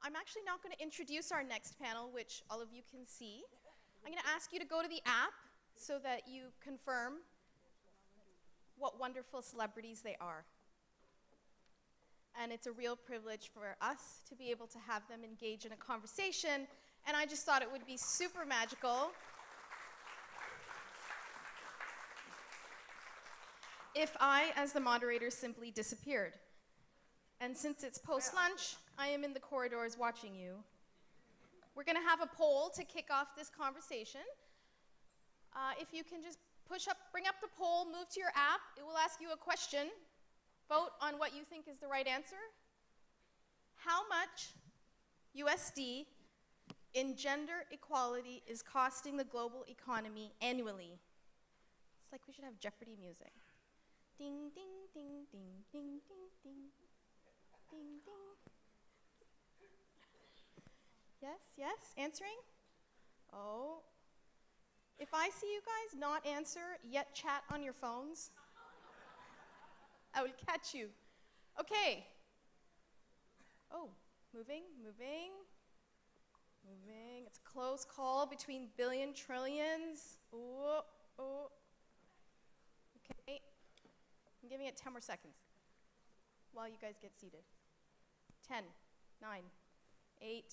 I'm actually not going to introduce our next panel, which all of you can see. I'm going to ask you to go to the app so that you confirm what wonderful celebrities they are. And it's a real privilege for us to be able to have them engage in a conversation, and I just thought it would be super magical if I, as the moderator, simply disappeared. And since it's post-lunch, I am in the corridors watching you. We're going to have a poll to kick off this conversation. If you can just bring up the poll, move to your app. It will ask you a question. Vote on what you think is the right answer. How much USD in gender equality is costing the global economy annually? It's like we should have Jeopardy music. Ding, ding, ding, ding, ding, ding, ding. Ding, ding. Yes, yes, answering? Oh. If I see you guys not answer, yet chat on your phones, I will catch you. Okay. Oh, moving, moving, moving. It's a close call between billion, trillions. Oh, oh. Okay. I'm giving it 10 more seconds while you guys get seated. 10, 9, 8.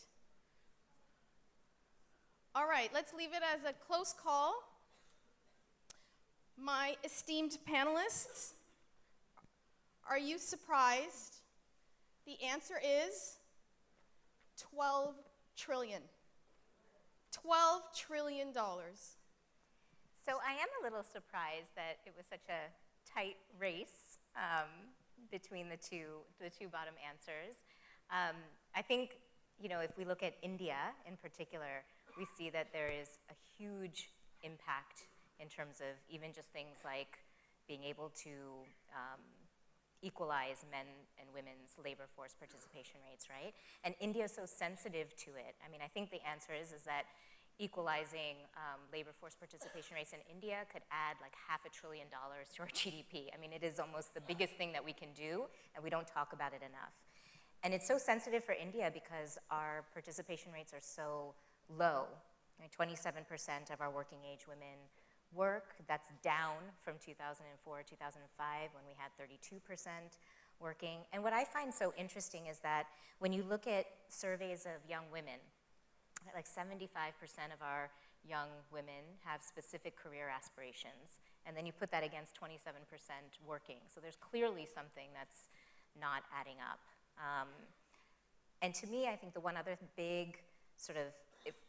All right, let's leave it as a close call. My esteemed panelists, are you surprised? The answer is 12 trillion. $12 trillion. So I am a little surprised that it was such a tight race between the two bottom answers. I think, if we look at India in particular, we see that there is a huge impact in terms of even just things like being able to equalize men and women's labor force participation rates, right? And India is so sensitive to it. I mean, I think the answer is that equalizing labor force participation rates in India could add like $500 billion to our GDP. I mean, it is almost the biggest thing that we can do, and we don't talk about it enough. And it's so sensitive for India because our participation rates are so low. 27% of our working age women work. That's down from 2004, 2005 when we had 32% working. And what I find so interesting is that when you look at surveys of young women, like 75% of our young women have specific career aspirations. And then you put that against 27% working. So there's clearly something that's not adding up. And to me, I think the one other big sort of,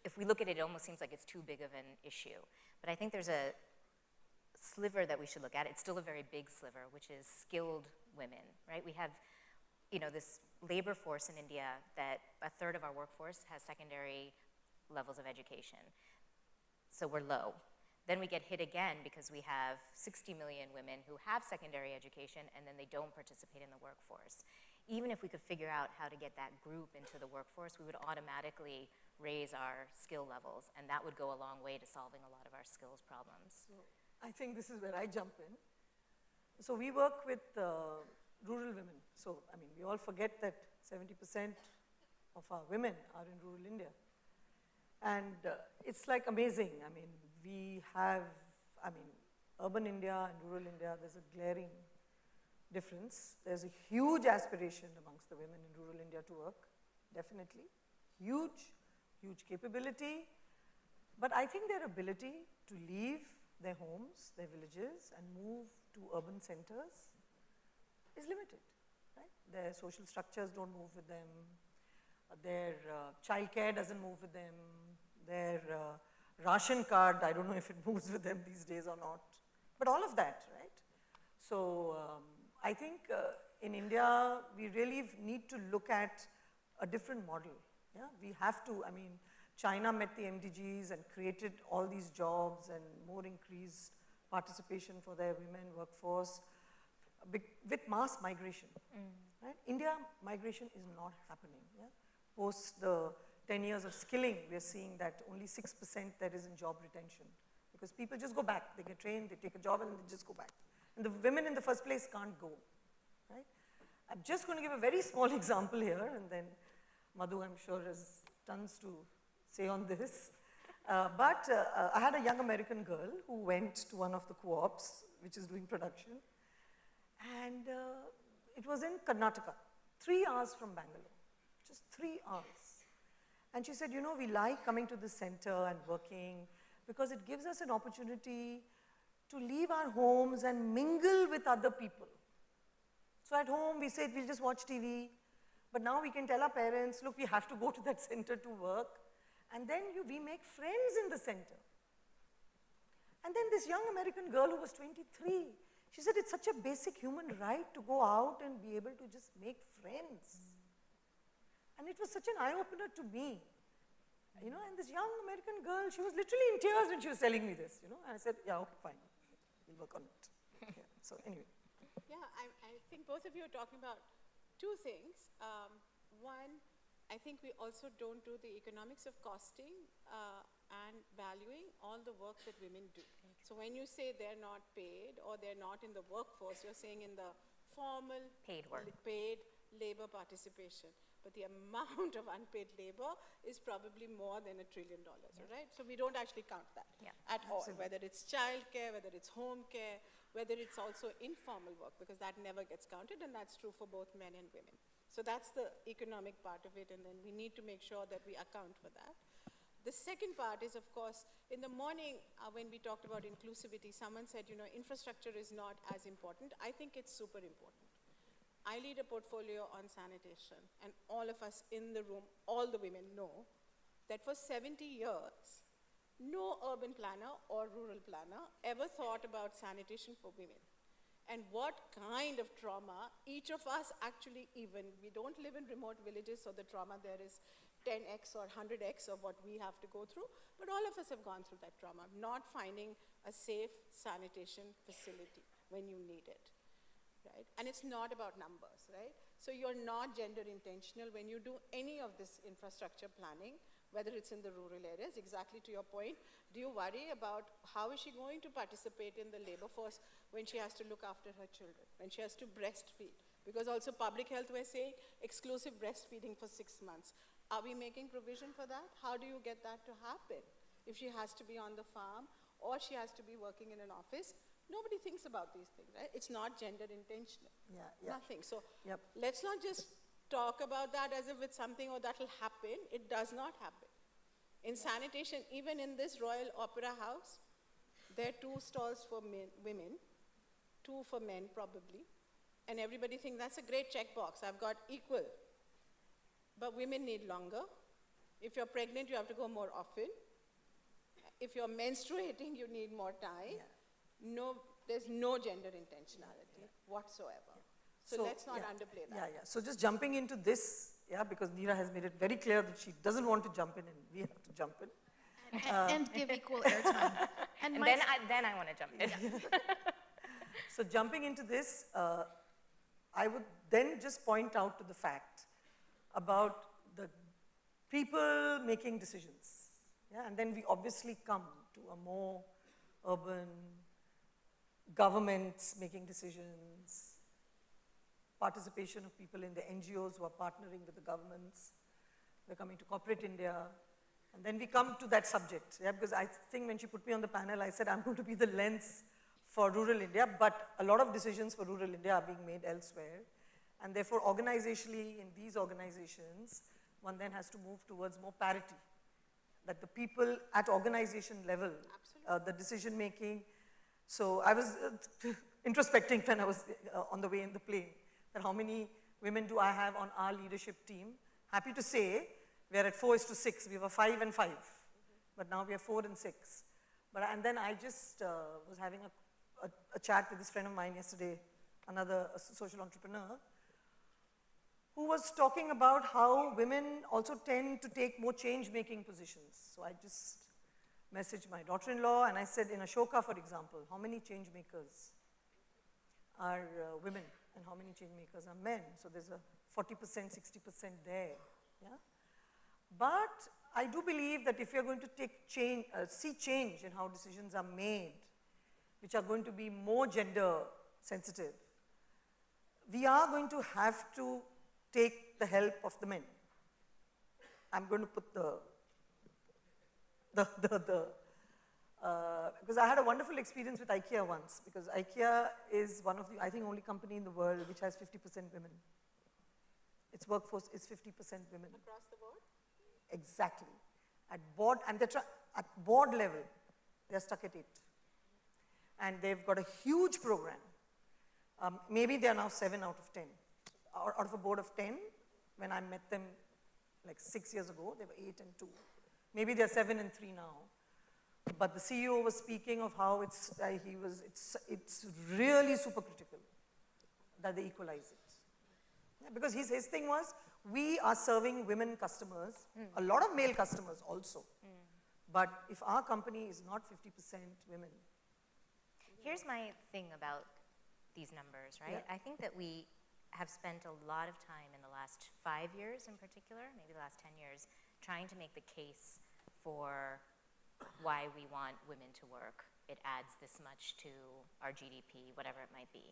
if we look at it, it almost seems like it's too big of an issue. But I think there's a sliver that we should look at. It's still a very big sliver, which is skilled women, right? We have, this labor force in India that a third of our workforce has secondary levels of education. So we're low. Then we get hit again because we have 60 million women who have secondary education and then they don't participate in the workforce. Even if we could figure out how to get that group into the workforce, we would automatically raise our skill levels, and that would go a long way to solving a lot of our skills problems. So I think this is where I jump in. So we work with rural women. So, we all forget that 70% of our women are in rural India. And it's like amazing. We have, urban India and rural India, there's a glaring difference. There's a huge aspiration amongst the women in rural India to work, definitely. Huge capability. But I think their ability to leave their homes, their villages, and move to urban centers is limited, right? Their social structures don't move with them. Their childcare doesn't move with them. Their ration card, I don't know if it moves with them these days or not. But all of that, right? So I think in India, we really need to look at a different model. Yeah, we have to, China met the MDGs and created all these jobs and more increased participation for their women workforce with mass migration, right? India, migration is not happening. Yeah? Post the 10 years of skilling, we're seeing that only 6% there is in job retention because people just go back. They get trained, they take a job, and they just go back. And the women in the first place can't go, right? I'm just going to give a very small example here, and then Madhu, I'm sure, has tons to say on this. But I had a young American girl who went to one of the co-ops, which is doing production. And it was in Karnataka, 3 hours from Bangalore, just 3 hours. And she said, you know, we like coming to this center and working because it gives us an opportunity to leave our homes and mingle with other people. So at home, we said we'll just watch TV, but now we can tell our parents, look, we have to go to that center to work. And then we make friends in the center. And then this young American girl who was 23, she said it's such a basic human right to go out and be able to just make friends. And it was such an eye-opener to me. You know, and this young American girl, she was literally in tears when she was telling me this, you know. And I said, yeah, okay, fine, we'll work on it. Yeah. So anyway. Yeah, I think both of you are talking about two things. One, I think we also don't do the economics of costing and valuing all the work that women do. So when you say they're not paid or they're not in the workforce, you're saying in the formal Paid work. paid labor participation. But the amount of unpaid labor is probably more than $1 trillion, right? So we don't actually count that at all, whether it's childcare, whether it's home care, whether it's also informal work, because that never gets counted, and that's true for both men and women. So that's the economic part of it, and then we need to make sure that we account for that. The second part is, of course, in the morning when we talked about inclusivity, someone said, you know, infrastructure is not as important. I think it's super important. I lead a portfolio on sanitation, and all of us in the room, all the women know that for 70 years, no urban planner or rural planner ever thought about sanitation for women. And what kind of trauma each of us actually we don't live in remote villages, so the trauma there is 10x or 100x of what we have to go through, but all of us have gone through that trauma, not finding a safe sanitation facility when you need it. Right? And it's not about numbers, right? So you're not gender intentional when you do any of this infrastructure planning, whether it's in the rural areas, exactly to your point. Do you worry about how is she going to participate in the labor force when she has to look after her children, when she has to breastfeed? Because also public health, we're saying exclusive breastfeeding for 6 months. Are we making provision for that? How do you get that to happen? If she has to be on the farm or she has to be working in an office, nobody thinks about these things, right? It's not gender intentional. Nothing. So let's not just talk about that as if it's something, oh, that'll happen. It does not happen. In sanitation, even in this Royal Opera House, there are 2 stalls for women, 2 for men probably, and everybody thinks that's a great checkbox. I've got equal. But women need longer. If you're pregnant, you have to go more often. If you're menstruating, you need more time. No, there's no gender intentionality whatsoever. So let's not underplay that. So just jumping into this, because Neera has made it very clear that she doesn't want to jump in and we have to jump in. And give equal airtime. And then I want to jump in. So jumping into this, I would then just point out to the fact about the people making decisions. And then we obviously come to a more urban governments making decisions, participation of people in the NGOs who are partnering with the governments. We're coming to corporate India. And then we come to that subject, because I think when she put me on the panel, I said I'm going to be the lens for rural India, but a lot of decisions for rural India are being made elsewhere. And therefore, organizationally, in these organizations, one then has to move towards more parity. That the people at organization level, the decision making. So I was introspecting when I was on the way in the plane, that how many women do I have on our leadership team? Happy to say, we're at 4:6. We were 5 and 5, but now we are 4 and 6. And then I just was having a chat with this friend of mine yesterday, another social entrepreneur, who was talking about how women also tend to take more change-making positions. So I just messaged my daughter-in-law and I said, in Ashoka, for example, how many change makers are women and how many change makers are men? So there's a 40%, 60% there. But I do believe that if you're going to see change in how decisions are made, which are going to be more gender sensitive, we are going to have to take the help of the men. I'm going to put because I had a wonderful experience with IKEA once, because IKEA is one of the, I think, only company in the world which has 50% women. Its workforce is 50% women. Across the board? Exactly. At board, and at board level, they're stuck at 8. And they've got a huge program. Maybe they are now 7 out of 10. Out of a board of 10, when I met them like 6 years ago, they were 8 and 2. Maybe they're 7 and 3 now. But the CEO was speaking of how it's really super critical that they equalize it. Yeah, because his thing was, we are serving women customers, a lot of male customers also. But if our company is not 50% women. Here's my thing about these numbers, right? Yeah. I think that we have spent a lot of time in the last 5 years in particular, maybe the last 10 years, trying to make the case for why we want women to work. It adds this much to our GDP, whatever it might be.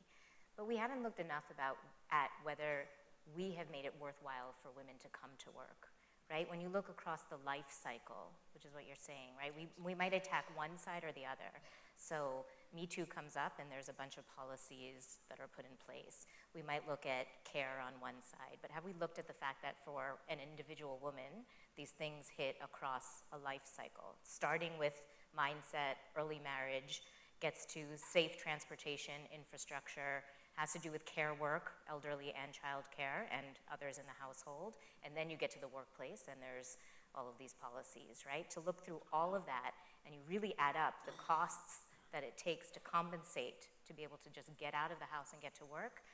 But we haven't looked enough at whether we have made it worthwhile for women to come to work, right? When you look across the life cycle, which is what you're saying, right? We might attack one side or the other. So Me Too comes up and there's a bunch of policies that are put in place. We might look at care on one side, but have we looked at the fact that for an individual woman, these things hit across a life cycle, starting with mindset, early marriage, gets to safe transportation, infrastructure, has to do with care work, elderly and child care, and others in the household. And then you get to the workplace and there's all of these policies, right? To look through all of that and you really add up the costs that it takes to compensate to be able to just get out of the house and get to work,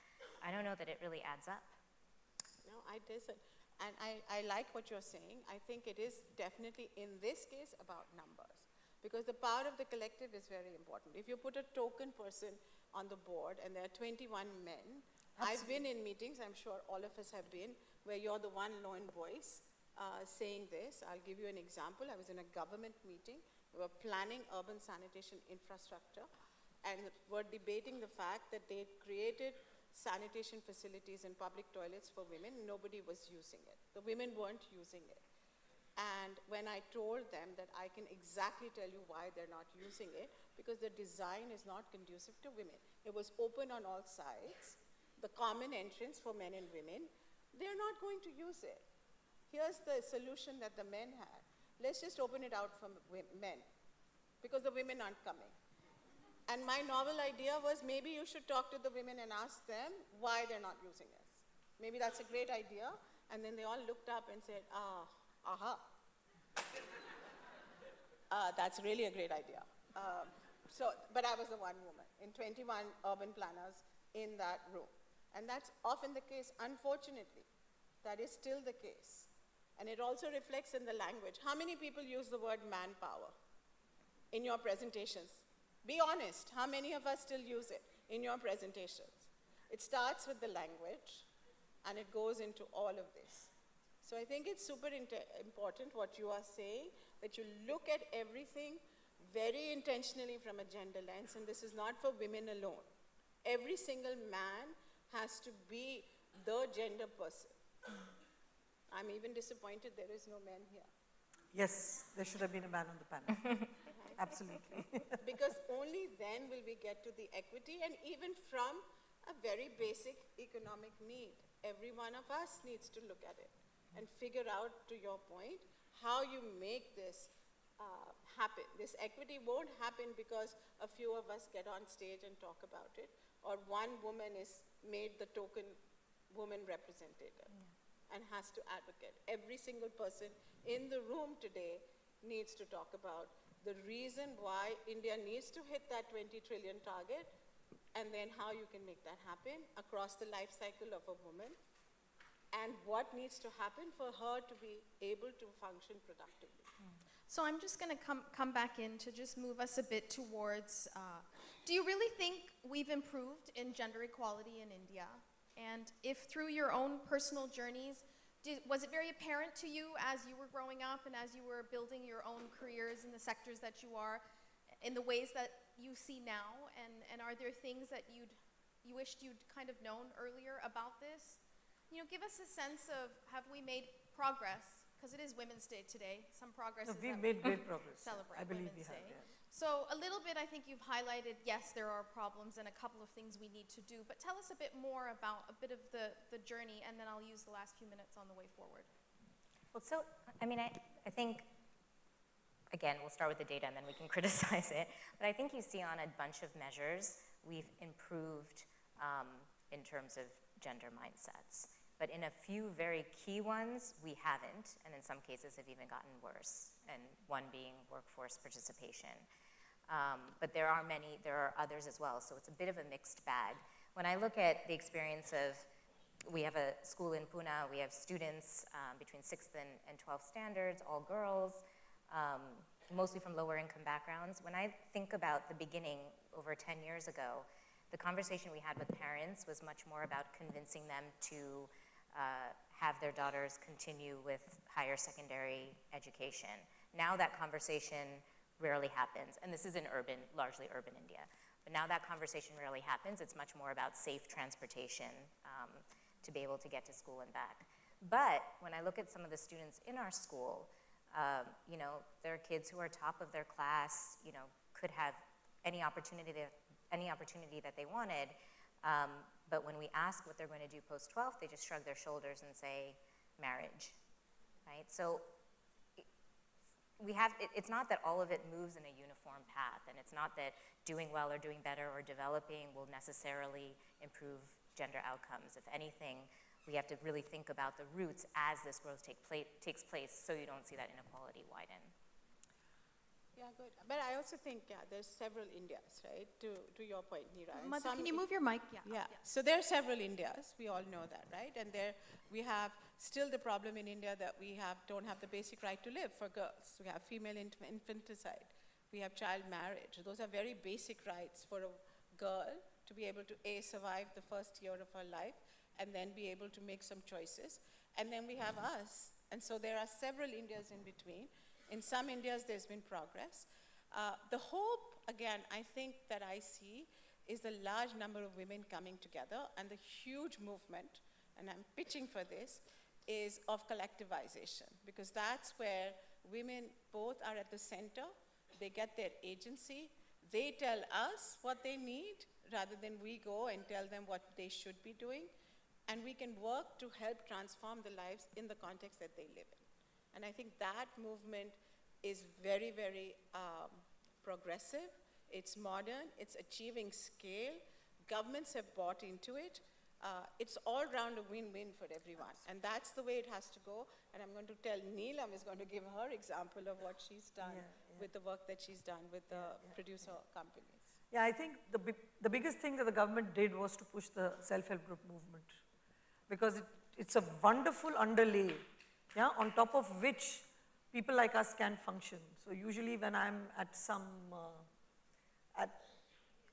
I don't know that it really adds up. No, I doesn't. And I like what you're saying. I think it is definitely, in this case, about numbers. Because the power of the collective is very important. If you put a token person on the board and there are 21 men, absolutely. I've been in meetings, I'm sure all of us have been, where you're the one lone voice saying this. I'll give you an example. I was in a government meeting. We were planning urban sanitation infrastructure and were debating the fact that they created sanitation facilities and public toilets for women. Nobody was using it. The women weren't using it. And when I told them that I can exactly tell you why they're not using it, because the design is not conducive to women. It was open on all sides, the common entrance for men and women. They're not going to use it. Here's the solution that the men had. Let's just open it out for men, because the women aren't coming. And my novel idea was, maybe you should talk to the women and ask them why they're not using it. Maybe that's a great idea. And then they all looked up and said, aha. That's really a great idea. But I was the one woman in 21 urban planners in that room. And that's often the case, unfortunately. That is still the case. And it also reflects in the language. How many people use the word manpower in your presentations? Be honest, how many of us still use it in your presentations? It starts with the language, and it goes into all of this. So I think it's super important what you are saying, that you look at everything very intentionally from a gender lens, and this is not for women alone. Every single man has to be the gender person. I'm even disappointed there is no man here. Yes, there should have been a man on the panel. Absolutely. Because only then will we get to the equity, and even from a very basic economic need. Every one of us needs to look at it and figure out, to your point, how you make this happen. This equity won't happen because a few of us get on stage and talk about it, or one woman is made the token woman representative and has to advocate. Every single person in the room today needs to talk about the reason why India needs to hit that 20 trillion target, and then how you can make that happen across the life cycle of a woman, and what needs to happen for her to be able to function productively. So I'm just going to come back in to just move us a bit towards, do you really think we've improved in gender equality in India? And if through your own personal journeys, was it very apparent to you as you were growing up and as you were building your own careers in the sectors that you are, in the ways that you see now? And are there things that you wished you'd kind of known earlier about this? You know, give us a sense of, have we made progress because it is Women's Day today. Some progress No, is we've that made great progress. celebrate I believe Women's we have. Day. Yeah. So a little bit, I think you've highlighted, yes, there are problems and a couple of things we need to do, but tell us a bit more about a bit of the journey, and then I'll use the last few minutes on the way forward. So, I mean, I think, again, we'll start with the data and then we can criticize it, but I think you see on a bunch of measures, we've improved in terms of gender mindsets. But in a few very key ones, we haven't, and in some cases have even gotten worse, and one being workforce participation. But there are others as well, so it's a bit of a mixed bag. When I look at the experience of, we have a school in Pune, we have students between 6th and 12th standards, all girls, mostly from lower income backgrounds. When I think about the beginning over 10 years ago, the conversation we had with parents was much more about convincing them to have their daughters continue with higher secondary education. Now that conversation rarely happens, and this is in largely urban India. But now that conversation rarely happens. It's much more about safe transportation to be able to get to school and back. But when I look at some of the students in our school, there are kids who are top of their class, could have any opportunity that they wanted, but when we ask what they're going to do post-12th, they just shrug their shoulders and say, marriage, right? So it's not that all of it moves in a uniform path, and it's not that doing well or doing better or developing will necessarily improve gender outcomes. If anything, we have to really think about the roots as this growth takes place so you don't see that inequality widen. Yeah, good. But I also think, there's several Indias, right, to your point, Neera. And Madhu, can you move your mic? Yeah. So there are several Indias. We all know that, right? And we have still the problem in India that we don't have the basic right to live for girls. We have female infanticide. We have child marriage. Those are very basic rights for a girl to be able to, survive the first year of her life and then be able to make some choices. And then we have us. And so there are several Indias in between. In some Indias, there's been progress. The hope, again, I think that I see is the large number of women coming together, and the huge movement, and I'm pitching for this, is of collectivization, because that's where women both are at the center. They get their agency. They tell us what they need rather than we go and tell them what they should be doing. And we can work to help transform the lives in the context that they live in. And I think that movement is very, very progressive. It's modern. It's achieving scale. Governments have bought into it. It's all round a win-win for everyone. And that's the way it has to go. And I'm going to tell Neelam is going to give her example of what she's done with the work that she's done with the producer companies. Yeah, I think the biggest thing that the government did was to push the self-help group movement, because it's a wonderful underlay, on top of which people like us can function. So usually when I'm at some,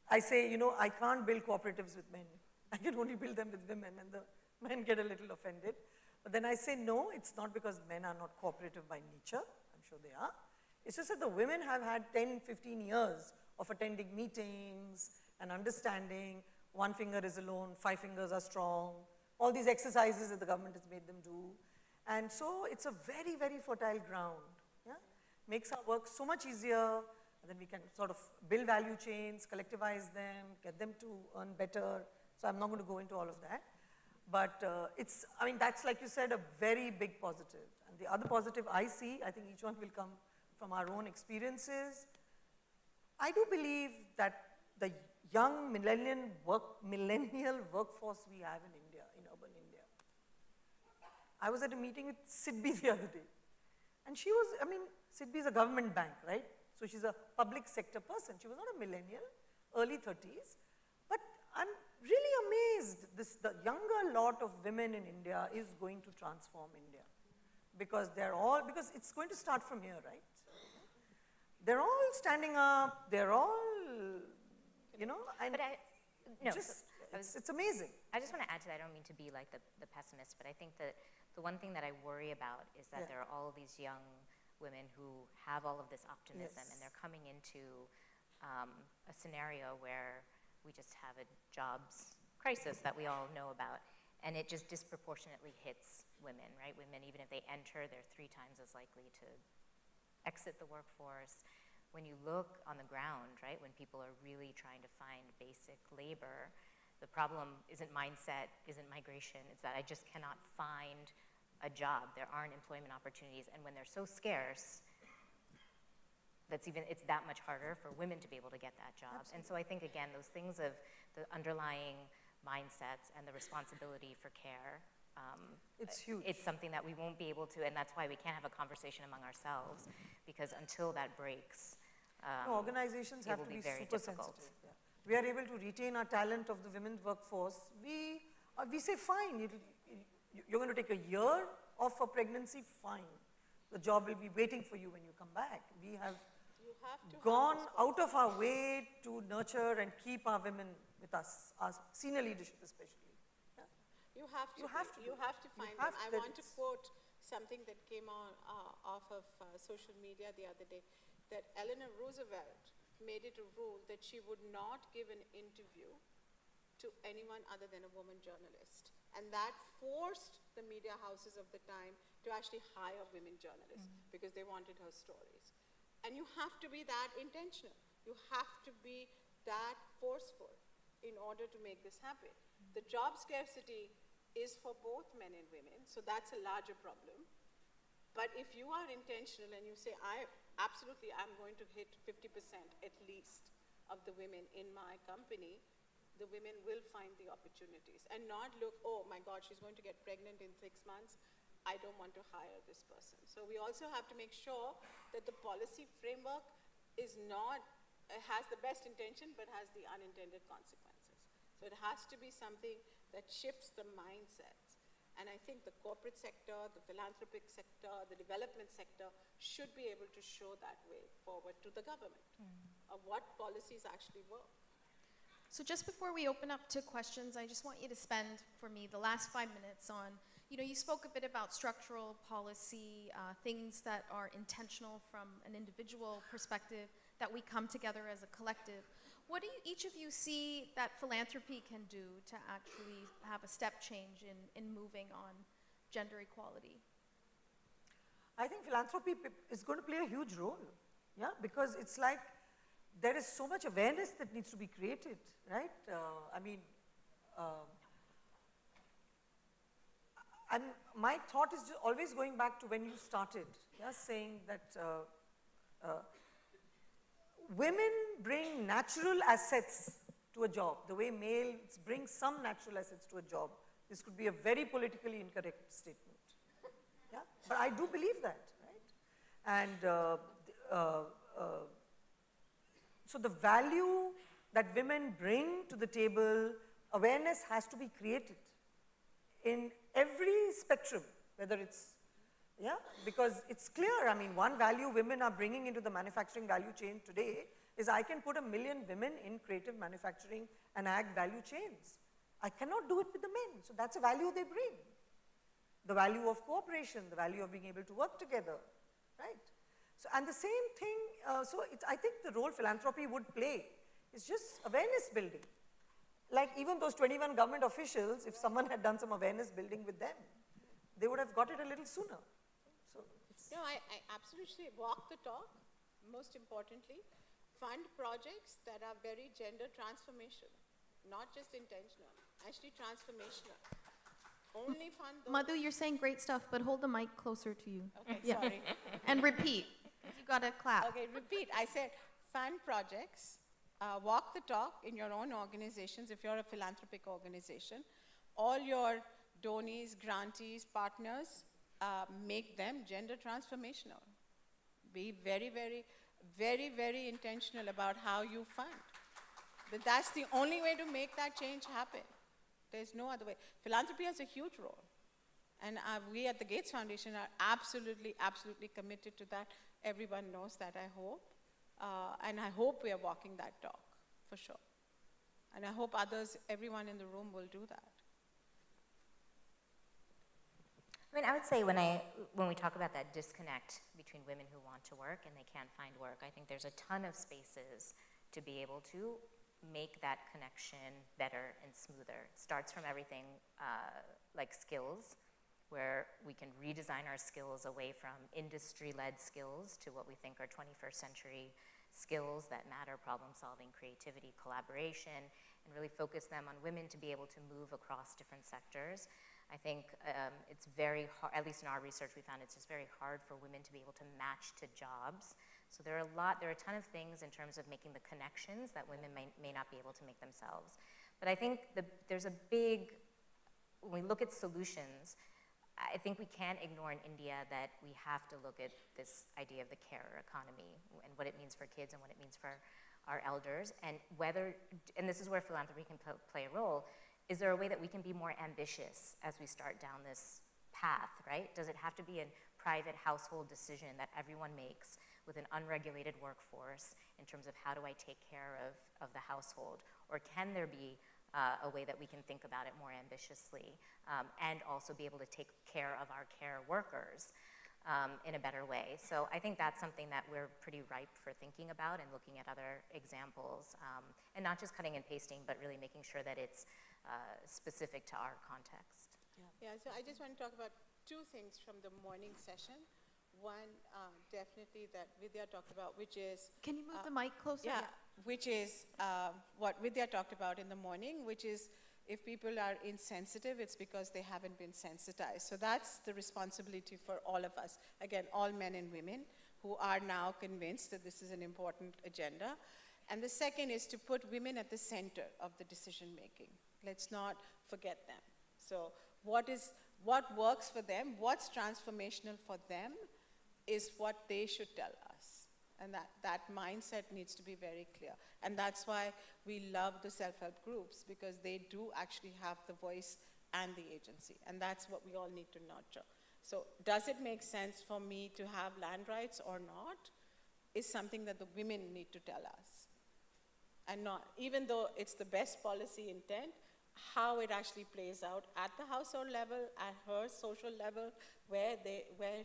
I say, I can't build cooperatives with men. I can only build them with women, and the men get a little offended. But then I say, no, it's not because men are not cooperative by nature. I'm sure they are. It's just that the women have had 10, 15 years of attending meetings and understanding. One finger is alone, 5 fingers are strong. All these exercises that the government has made them do. And so it's a very, very fertile ground. Makes our work so much easier. And then we can sort of build value chains, collectivize them, get them to earn better. So I'm not going to go into all of that. But that's, like you said, a very big positive. And the other positive I see, I think each one will come from our own experiences. I do believe that the young millennial workforce we have in India, in urban India. I was at a meeting with Sidbi the other day. And she was, Sidbi is a government bank, right? So she's a public sector person. She was not a millennial, early 30s. But I'm really amazed. The younger lot of women in India is going to transform India. Because it's going to start from here, right? They're all standing up, they're all, it's amazing. I just want to add to that. I don't mean to be like the pessimist, but I think that the one thing that I worry about is that there are all of these young women who have all of this optimism, and they're coming into a scenario where we just have a jobs crisis that we all know about. And it just disproportionately hits women, right? Women, even if they enter, they're 3 times as likely to exit the workforce. When you look on the ground, right, when people are really trying to find basic labor, the problem isn't mindset, isn't migration, it's that I just cannot find a job. There aren't employment opportunities, and when they're so scarce, it's that much harder for women to be able to get that job. Absolutely. And so I think, again, those things of the underlying mindsets and the responsibility for care, it's huge. It's something that we won't be able to, and that's why we can't have a conversation among ourselves, because until that breaks, organizations have to be super sensitive. Yeah. We are able to retain our talent of the women's workforce. We say, fine, you're going to take a year off for pregnancy, fine. The job will be waiting for you when you come back. We have gone out of our way to nurture and keep our women with us, our senior leadership especially. Yeah? You have to find them. I want to quote something that came off of social media the other day, that Eleanor Roosevelt made it a rule that she would not give an interview to anyone other than a woman journalist. And that forced the media houses of the time to actually hire women journalists because they wanted her stories. And you have to be that intentional. You have to be that forceful in order to make this happen. The job scarcity is for both men and women, so that's a larger problem. But if you are intentional and you say, I'm going to hit 50% at least of the women in my company, the women will find the opportunities and not look, oh my God, she's going to get pregnant in 6 months. I don't want to hire this person. So we also have to make sure that the policy framework is not, has the best intention, but has the unintended consequences. So it has to be something that shifts the mindsets. And I think the corporate sector, the philanthropic sector, the development sector should be able to show that way forward to the government of what policies actually work. So just before we open up to questions, I just want you to spend, for me, the last 5 minutes on, you spoke a bit about structural policy, things that are intentional from an individual perspective, that we come together as a collective. What do each of you see that philanthropy can do to actually have a step change in moving on gender equality? I think philanthropy is going to play a huge role, yeah, because it's like there is so much awareness that needs to be created, right? And my thought is just always going back to when you started, yeah, saying that women bring natural assets to a job, the way males bring some natural assets to a job. This could be a very politically incorrect statement, yeah? But I do believe that, right? And so the value that women bring to the table, awareness has to be created in every spectrum, whether it's, yeah, because it's clear, one value women are bringing into the manufacturing value chain today is I can put 1 million women in creative manufacturing and ag value chains. I cannot do it with the men, so that's a value they bring. The value of cooperation, the value of being able to work together, right? So, and the same thing, I think the role philanthropy would play is just awareness building. Like even those 21 government officials, if someone had done some awareness building with them, they would have got it a little sooner. So I absolutely walk the talk, most importantly, fund projects that are very gender transformational, not just intentional, actually transformational. Only fund those. Madhu, you're saying great stuff, but hold the mic closer to you. Okay, yeah. Sorry. And repeat. You gotta clap. Okay, repeat. I said fund projects, walk the talk in your own organizations if you're a philanthropic organization. All your donees, grantees, partners, make them gender transformational. Be very, very, very, very intentional about how you fund. But that's the only way to make that change happen. There's no other way. Philanthropy has a huge role. And we at the Gates Foundation are absolutely, absolutely committed to that. Everyone knows that, I hope. And I hope we are walking that talk, for sure. And I hope others, everyone in the room will do that. I would say when we talk about that disconnect between women who want to work and they can't find work, I think there's a ton of spaces to be able to make that connection better and smoother. It starts from everything like skills, where we can redesign our skills away from industry-led skills to what we think are 21st century skills that matter: problem solving, creativity, collaboration, and really focus them on women to be able to move across different sectors. I think it's very hard, at least in our research we found it's just very hard for women to be able to match to jobs. So there are a ton of things in terms of making the connections that women may not be able to make themselves. But I think there's a big, when we look at solutions, I think we can't ignore in India that we have to look at this idea of the carer economy and what it means for kids and what it means for our elders, and this is where philanthropy can play a role. Is there a way that we can be more ambitious as we start down this path, right? Does it have to be a private household decision that everyone makes with an unregulated workforce in terms of how do I take care of the household? Or can there be a way that we can think about it more ambitiously and also be able to take care of our care workers in a better way? So I think that's something that we're pretty ripe for thinking about and looking at other examples, and not just cutting and pasting, but really making sure that it's specific to our context. Yeah, so I just want to talk about two things from the morning session. One, definitely that Vidya talked about, which is... Can you move the mic closer? Yeah, which is what Vidya talked about in the morning, which is if people are insensitive, it's because they haven't been sensitized. So that's the responsibility for all of us. Again, all men and women who are now convinced that this is an important agenda. And the second is to put women at the center of the decision making. Let's not forget them. So what works for them, what's transformational for them, is what they should tell us. And that mindset needs to be very clear. And that's why we love the self-help groups, because they do actually have the voice and the agency. And that's what we all need to nurture. So does it make sense for me to have land rights or not, is something that the women need to tell us. And not, even though it's the best policy intent, how it actually plays out at the household level, at her social level, where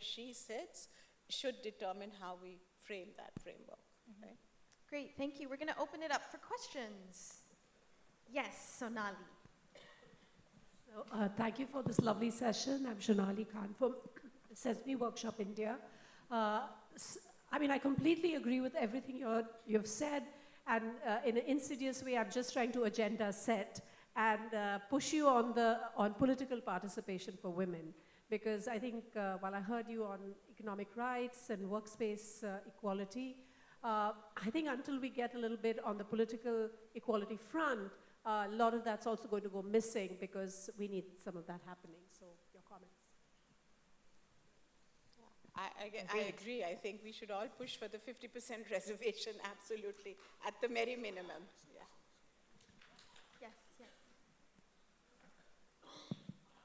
she sits, should determine how we frame that framework. Mm-hmm. Right? Great, thank you. We're going to open it up for questions. Yes, Sonali. So, thank you for this lovely session. I'm Sonali Khan from Sesame Workshop India. I mean, I completely agree with everything you've said, and in an insidious way, I'm just trying to agenda set and push you on political participation for women. Because I think while I heard you on economic rights and workspace equality, I think until we get a little bit on the political equality front, a lot of that's also going to go missing, because we need some of that happening. So your comments. I agree. I think we should all push for the 50% reservation, absolutely, at the very minimum. Yeah. Yes, yes.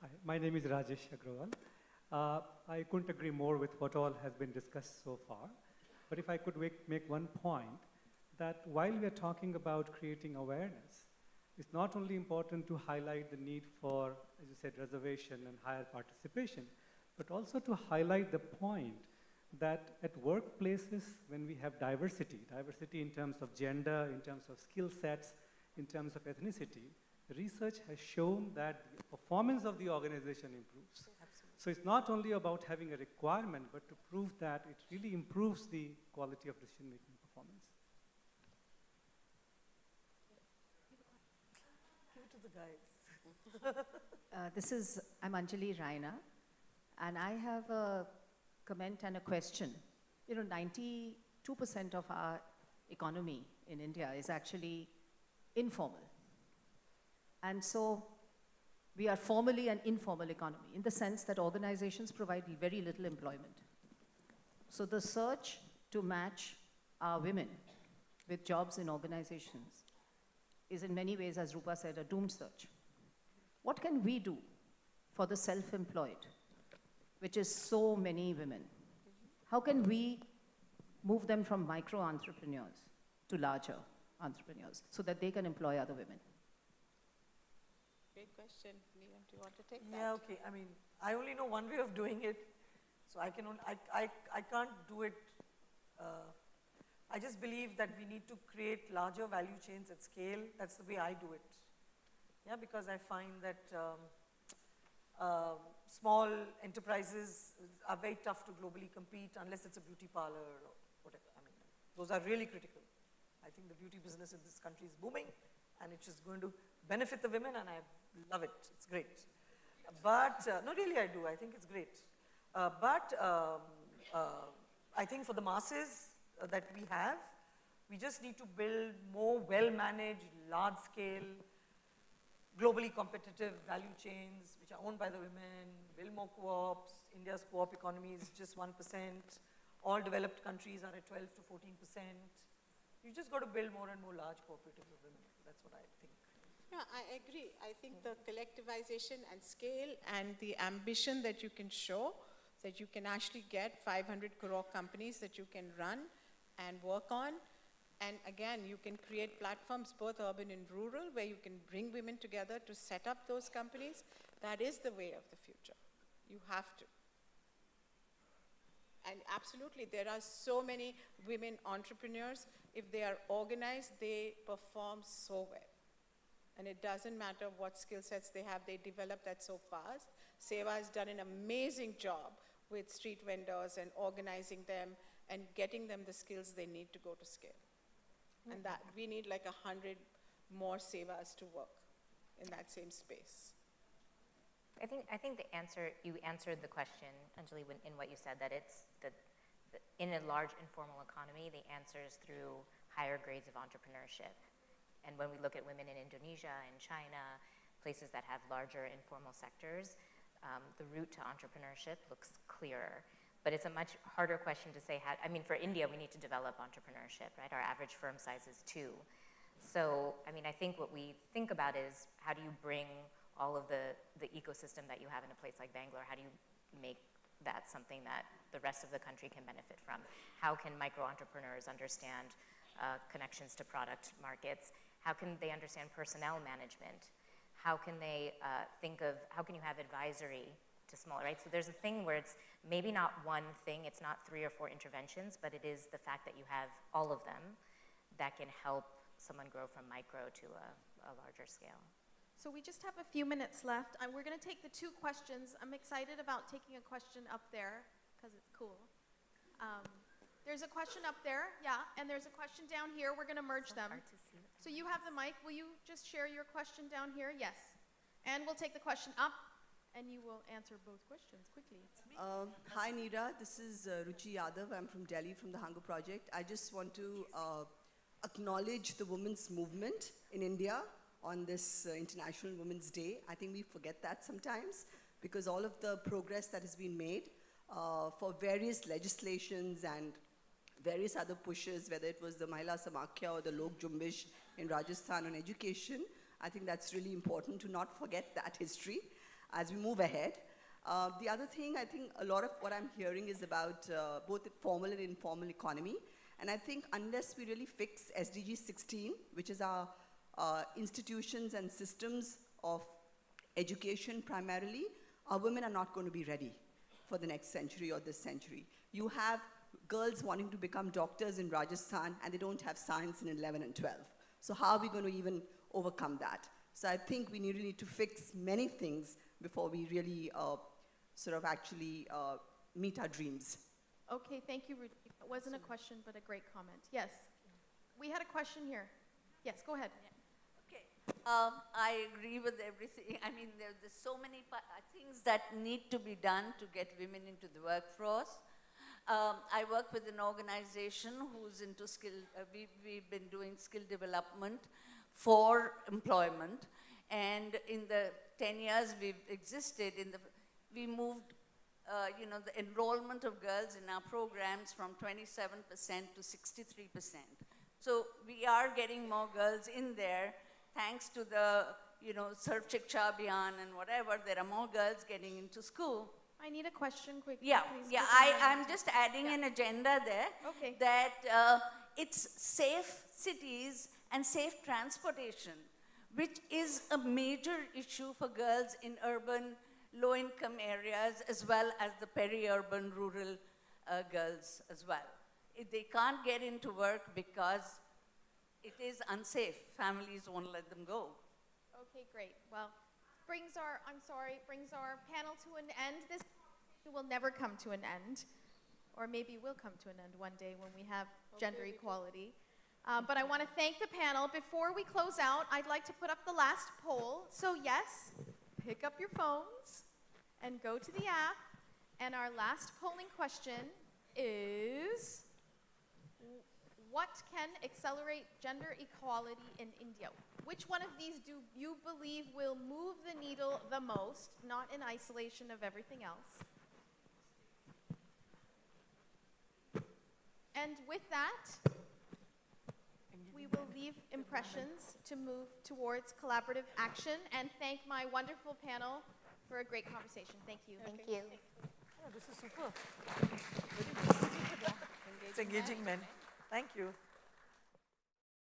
Hi, my name is Rajesh Agrawal. I couldn't agree more with what all has been discussed so far. But if I could make one point, that while we are talking about creating awareness, it's not only important to highlight the need for, as you said, reservation and higher participation, but also to highlight the point that at workplaces, when we have diversity in terms of gender, in terms of skill sets, in terms of ethnicity, research has shown that the performance of the organization improves. Absolutely. So it's not only about having a requirement, but to prove that it really improves the quality of decision-making performance. Give it to the guys. I'm Anjali Raina, and I have a comment and a question. You know, 92% of our economy in India is actually informal. And so we are formally an informal economy in the sense that organizations provide very little employment. So the search to match our women with jobs in organizations is in many ways, as Roopa said, a doomed search. What can we do for the self-employed, which is so many women? How can we move them from micro-entrepreneurs to larger entrepreneurs so that they can employ other women? Great question. Neelam, do you want to take that? Yeah, okay. I mean, I only know one way of doing it, so I can't do it. I just believe that we need to create larger value chains at scale. That's the way I do it. Yeah, because I find that small enterprises are very tough to globally compete unless it's a beauty parlor or whatever. I mean, those are really critical. I think the beauty business in this country is booming, and it's just going to benefit the women, and I love it. It's great. But, no, really I do. I think it's great. But I think for the masses that we have, we just need to build more well-managed, large-scale, globally competitive value chains which are owned by the women, build more co-ops. India's co-op economy is just 1%. All developed countries are at 12 to 14%. You just got to build more and more large cooperatives of women. That's what I think. Yeah, I agree. I think the collectivization and scale and the ambition that you can show, that you can actually get 500 crore companies that you can run and work on. And again, you can create platforms, both urban and rural, where you can bring women together to set up those companies. That is the way of the future. You have to. And absolutely, there are so many women entrepreneurs. If they are organized, they perform so well. And it doesn't matter what skill sets they have, they develop that so fast. Seva has done an amazing job with street vendors and organizing them and getting them the skills they need to go to scale. And that we need like 100 more Sevas to work in that same space. I think the answer, you answered the question, Anjali, in what you said, that it's in a large informal economy, the answer is through higher grades of entrepreneurship. And when we look at women in Indonesia and China, places that have larger informal sectors, the route to entrepreneurship looks clearer. But it's a much harder question to say how, I mean, for India, we need to develop entrepreneurship, right? Our average firm size is 2. So, I mean, I think what we think about is how do you bring all of the ecosystem that you have in a place like Bangalore, how do you make that something that the rest of the country can benefit from? How can micro-entrepreneurs understand connections to product markets? How can they understand personnel management? How can they think of, how can you have advisory to small, right? So there's a thing where it's maybe not one thing, it's not 3 or 4 interventions, but it is the fact that you have all of them that can help someone grow from micro to a larger scale. So we just have a few minutes left. We're going to take the 2 questions. I'm excited about taking a question up there because it's cool. There's a question up there, yeah, and there's a question down here. We're going to merge them. So you have the mic. Will you just share your question down here? Yes. And we'll take the question up, and you will answer both questions quickly. Hi, Neera. This is Ruchi Yadav. I'm from Delhi, from the Hunger Project. I just want to acknowledge the women's movement in India on this International Women's Day. I think we forget that sometimes because all of the progress that has been made for various legislations and various other pushes, whether it was the Mahila Samakhya or the Lok Jumbish in Rajasthan on education, I think that's really important to not forget that history as we move ahead. The other thing, I think a lot of what I'm hearing is about both the formal and informal economy. And I think unless we really fix SDG 16, which is our institutions and systems of education primarily, our women are not going to be ready for the next century or this century. You have girls wanting to become doctors in Rajasthan and they don't have science in 11 and 12. So how are we going to even overcome that? So I think we really need to fix many things before we really sort of actually meet our dreams. Okay, thank you, Ruchi. It wasn't a question, but a great comment. Yes. We had a question here. Yes, go ahead. Okay. I agree with everything. I mean, there's so many things that need to be done to get women into the workforce. I work with an organization who's into skill, we've been doing skill development for employment. And in the 10 years we've existed, we moved the enrollment of girls in our programs from 27% to 63%. So we are getting more girls in there thanks to the, Sarv Shiksha Abhiyan and whatever. There are more girls getting into school. I need a question quickly, Yeah, please. yeah. I'm just adding an agenda there. Okay. That it's safe cities and safe transportation, which is a major issue for girls in urban, low-income areas, as well as the peri-urban, rural girls as well. they can't get into work because it is unsafe. Families won't let them go. Okay, great. Well, brings our panel to an end. This conversation will never come to an end, or maybe will come to an end one day when we have gender equality. But I want to thank the panel. Before we close out, I'd like to put up the last poll. So yes, pick up your phones and go to the app. And our last polling question is, what can accelerate gender equality in India? Which one of these do you believe will move the needle the most, not in isolation of everything else? And with that, we will leave impressions to move towards collaborative action and thank my wonderful panel for a great conversation. Thank you. Thank you. Yeah, this is super. It's engaging men. Thank you.